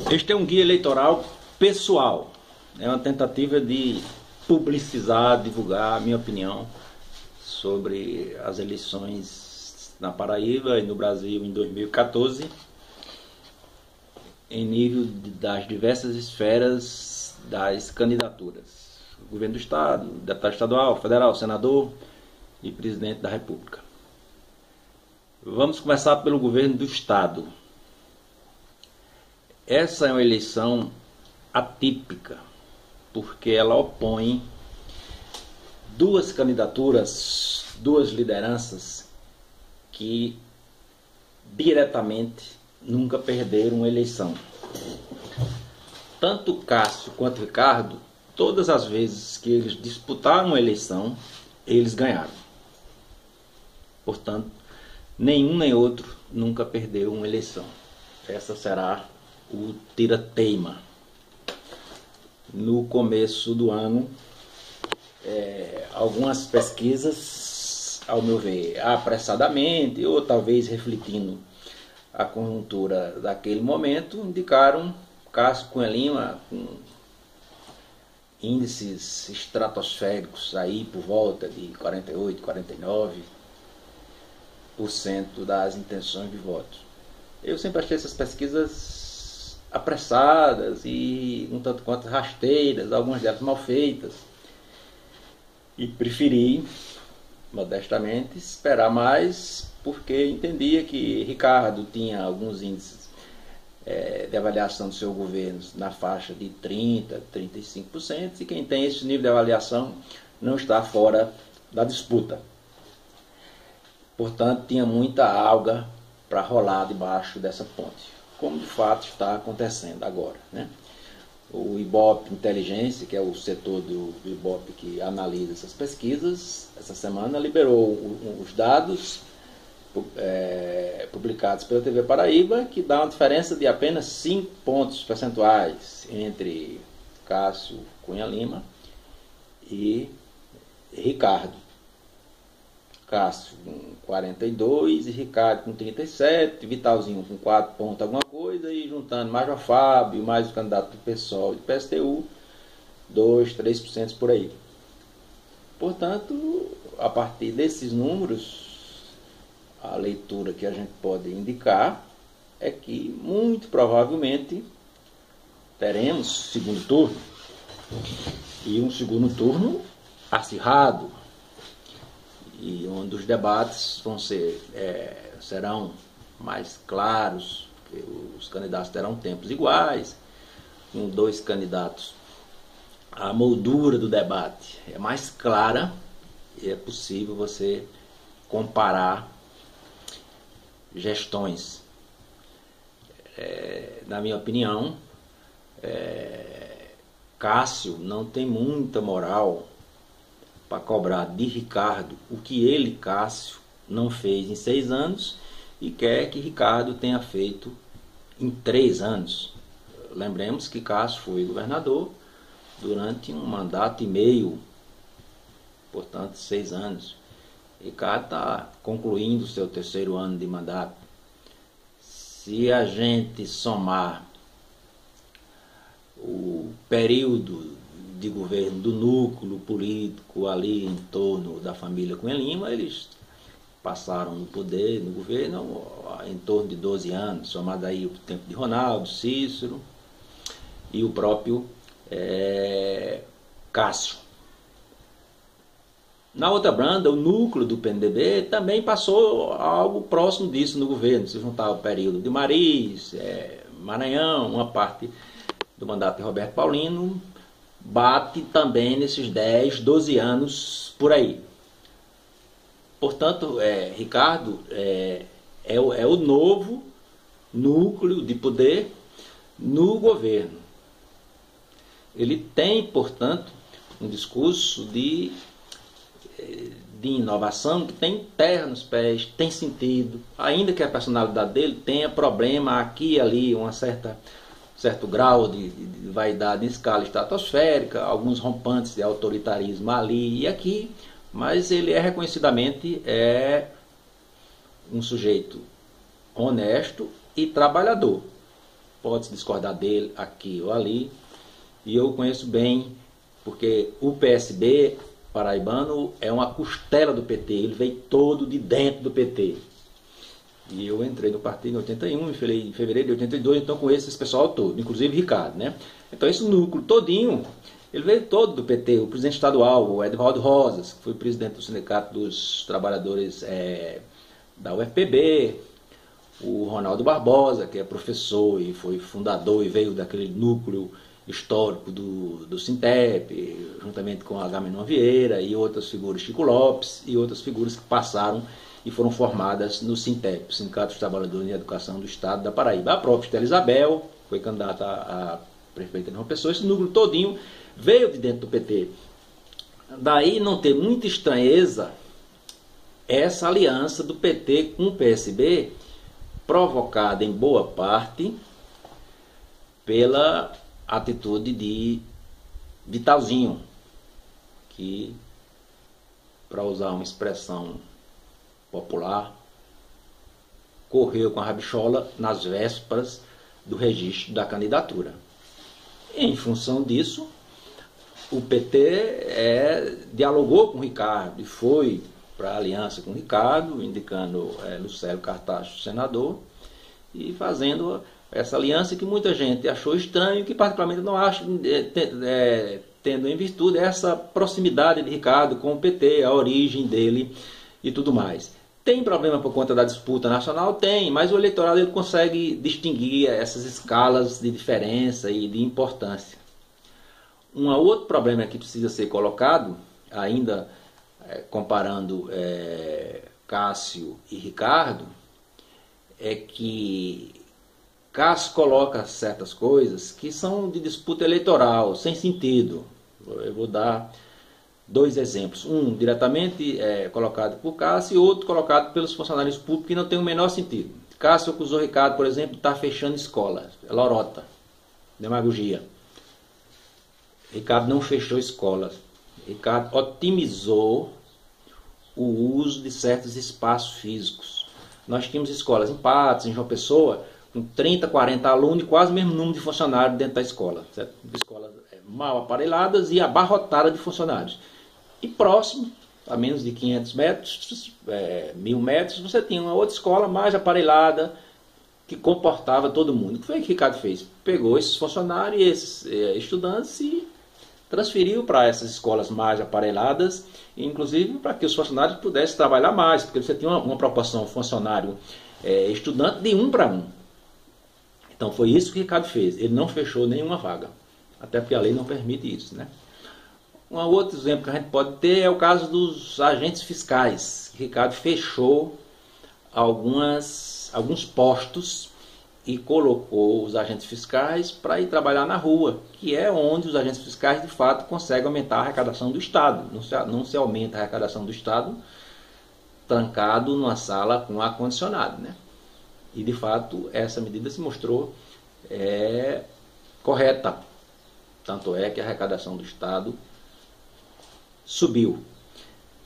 Este é um guia eleitoral pessoal, é uma tentativa de publicizar, divulgar a minha opinião sobre as eleições na Paraíba e no Brasil em 2014, em nível das diversas esferas das candidaturas: governo do Estado, deputado estadual, federal, senador e presidente da República. Vamos começar pelo governo do Estado. Essa é uma eleição atípica, porque ela opõe duas candidaturas, duas lideranças que diretamente nunca perderam uma eleição. Tanto Cássio quanto Ricardo, todas as vezes que eles disputaram uma eleição, eles ganharam. Portanto, nenhum nem outro nunca perdeu uma eleição. Essa será o tira-teima. No começo do ano, algumas pesquisas, ao meu ver, apressadamente, ou talvez refletindo a conjuntura daquele momento, indicaram Cássio Cunha Lima com índices estratosféricos aí por volta de 48, 49% das intenções de voto. Eu sempre achei essas pesquisas apressadas e um tanto quanto rasteiras, algumas delas mal feitas, e preferi, modestamente, esperar mais, porque entendia que Ricardo tinha alguns índices de avaliação do seu governo na faixa de 30%, 35%, e quem tem esse nível de avaliação não está fora da disputa. Portanto, tinha muita alga para rolar debaixo dessa ponte, como de fato está acontecendo agora, né? O Ibope Inteligência, que é o setor do Ibope que analisa essas pesquisas, essa semana liberou os dados publicados pela TV Paraíba, que dá uma diferença de apenas 5 pontos percentuais entre Cássio Cunha Lima e Ricardo. Cássio com 42 e Ricardo com 37, Vitalzinho com 4 pontos alguma coisa, e juntando mais o Fábio, mais o candidato do PSOL e do PSTU, 2, 3% por aí. Portanto, a partir desses números, a leitura que a gente pode indicar é que muito provavelmente teremos segundo turno, e um segundo turno acirrado, e onde os debates serão mais claros, porque os candidatos terão tempos iguais, com 2 candidatos. A moldura do debate é mais clara e é possível você comparar gestões. Na minha opinião, Cássio não tem muita moral para cobrar de Ricardo o que ele, Cássio, não fez em 6 anos e quer que Ricardo tenha feito em 3 anos. Lembremos que Cássio foi governador durante um mandato e meio, portanto 6 anos. Ricardo está concluindo o seu 3º ano de mandato. Se a gente somar o período de governo do núcleo político ali em torno da família Cunha Lima, eles passaram no poder, no governo, em torno de 12 anos, somado aí o tempo de Ronaldo, Cícero e o próprio Cássio. Na outra banda, o núcleo do PMDB também passou algo próximo disso no governo. Se juntar o período de Mariz, Maranhão, uma parte do mandato de Roberto Paulino, bate também nesses 10, 12 anos por aí. Portanto, Ricardo é o novo núcleo de poder no governo. Ele tem, portanto, um discurso de inovação que tem terra nos pés, tem sentido, ainda que a personalidade dele tenha problema aqui e ali, certo grau de vaidade em escala estratosférica, alguns rompantes de autoritarismo ali e aqui, mas ele é reconhecidamente um sujeito honesto e trabalhador. pode discordar dele aqui ou ali, e eu conheço bem, porque o PSB paraibano é uma costela do PT, ele veio todo de dentro do PT. E eu entrei no partido em 81, em fevereiro de 82, então conheço esse pessoal todo, inclusive Ricardo, né? Então esse núcleo todinho, ele veio todo do PT, o presidente estadual, o Edvaldo Rosas, que foi presidente do Sindicato dos Trabalhadores da UFPB, o Ronaldo Barbosa, que é professor e foi fundador e veio daquele núcleo histórico do Sintep, juntamente com Agamenon Vieira e outras figuras, Chico Lopes e outras figuras que passaram e foram formadas no Sintep, Sindicato dos Trabalhadores em Educação do Estado da Paraíba. A própria Estela Isabel foi candidata a prefeita de João Pessoa, esse núcleo todinho veio de dentro do PT. Daí não ter muita estranheza essa aliança do PT com o PSB, provocada em boa parte pela atitude de Vitalzinho, que, para usar uma expressão popular, correu com a rabichola nas vésperas do registro da candidatura. Em função disso, o PT dialogou com o Ricardo e foi para a aliança com o Ricardo, indicando Lucélio Cartacho, senador, e fazendo essa aliança que muita gente achou estranho, que particularmente não acha, tendo em virtude essa proximidade de Ricardo com o PT, a origem dele e tudo mais. Tem problema por conta da disputa nacional? Tem, mas o eleitorado ele consegue distinguir essas escalas de diferença e de importância. Um outro problema que precisa ser colocado, ainda comparando Cássio e Ricardo, é que Cássio coloca certas coisas que são de disputa eleitoral, sem sentido. Eu vou dar dois exemplos. Um diretamente colocado por Cássio e outro colocado pelos funcionários públicos, que não tem o menor sentido. Cássio acusou Ricardo, por exemplo, de estar fechando escolas. Lorota, demagogia. Ricardo não fechou escolas. Ricardo otimizou o uso de certos espaços físicos. Nós tínhamos escolas em Patos, em João Pessoa, com 30, 40 alunos e quase o mesmo número de funcionários dentro da escola. Certo? Escolas mal aparelhadas e abarrotadas de funcionários. E próximo, a menos de 500 metros, 1000 metros, você tinha uma outra escola mais aparelhada que comportava todo mundo. O que foi que Ricardo fez? Pegou esses funcionários e esses estudantes e transferiu para essas escolas mais aparelhadas, inclusive para que os funcionários pudessem trabalhar mais, porque você tinha uma proporção funcionário-estudante de 1 para 1. Então foi isso que Ricardo fez. Ele não fechou nenhuma vaga, até porque a lei não permite isso, né? Um outro exemplo que a gente pode ter é o caso dos agentes fiscais. Ricardo fechou alguns postos e colocou os agentes fiscais para ir trabalhar na rua, que é onde os agentes fiscais de fato conseguem aumentar a arrecadação do Estado. Não se aumenta a arrecadação do Estado trancado numa sala com ar-condicionado, né? E de fato essa medida se mostrou correta. Tanto é que a arrecadação do Estado subiu.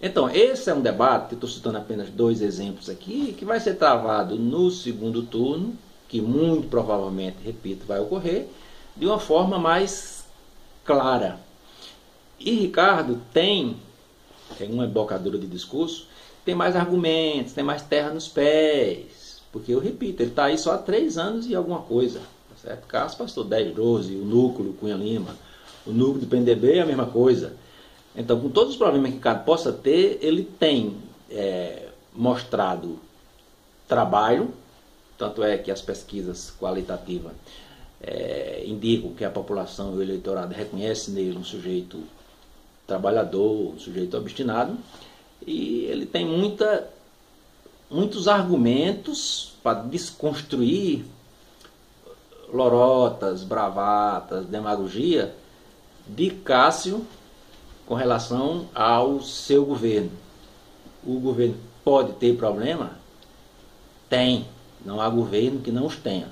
Então, esse é um debate, estou citando apenas 2 exemplos aqui, que vai ser travado no segundo turno, que muito provavelmente, repito, vai ocorrer, de uma forma mais clara. E Ricardo tem uma embocadura de discurso, tem mais argumentos, tem mais terra nos pés, porque eu repito, ele está aí só há 3 anos e alguma coisa, certo? Cássio passou 10, 12, o núcleo Cunha Lima, o núcleo do PNDB é a mesma coisa. Então, com todos os problemas que o Ricardo possa ter, ele tem mostrado trabalho, tanto é que as pesquisas qualitativas indicam que a população e o eleitorado reconhecem nele um sujeito trabalhador, um sujeito obstinado, e ele tem muitos argumentos para desconstruir lorotas, bravatas, demagogia de Cássio com relação ao seu governo. O governo pode ter problema? Tem. Não há governo que não os tenha.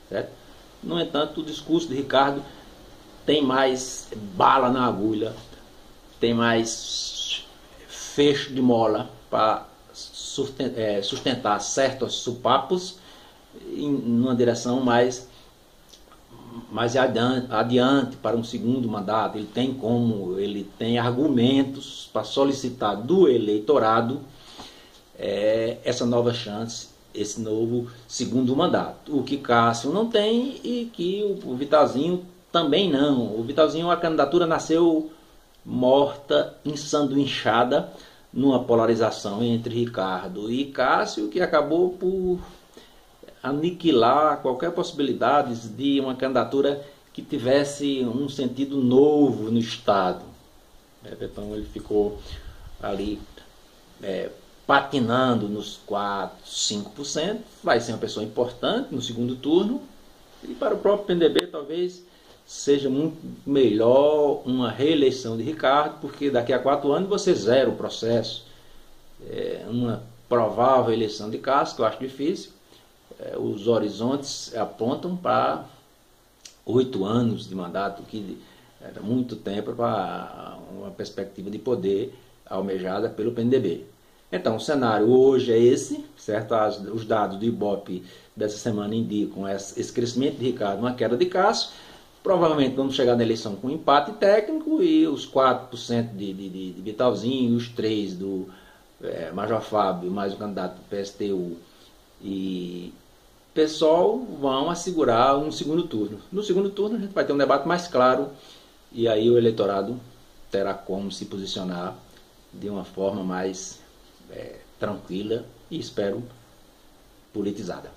Certo? No entanto, o discurso de Ricardo tem mais bala na agulha, tem mais fecho de mola para sustentar certos supapos em uma direção mais mais adiante para um segundo mandato, ele tem argumentos para solicitar do eleitorado essa nova chance, esse novo segundo mandato. O que Cássio não tem e que o Vitalzinho também não. O Vitalzinho, a candidatura nasceu morta, ensanduinchada, numa polarização entre Ricardo e Cássio, que acabou por aniquilar qualquer possibilidade de uma candidatura que tivesse um sentido novo no Estado. Então ele ficou ali patinando nos 4, 5%, vai ser uma pessoa importante no segundo turno, e para o próprio PMDB talvez seja muito melhor uma reeleição de Ricardo, porque daqui a 4 anos você zera o processo. Uma provável eleição de Cássio, que eu acho difícil, os horizontes apontam para 8 anos de mandato, que era muito tempo para uma perspectiva de poder almejada pelo PMDB. Então, o cenário hoje é esse, certo? Os dados do Ibope dessa semana indicam esse crescimento de Ricardo, uma queda de Cássio. Provavelmente vamos chegar na eleição com um empate técnico e os 4% de Vitalzinho, os 3% do Major Fábio, mais o candidato do PSTU e PSOL vão assegurar um segundo turno. No segundo turno a gente vai ter um debate mais claro e aí o eleitorado terá como se posicionar de uma forma mais tranquila e, espero, politizada.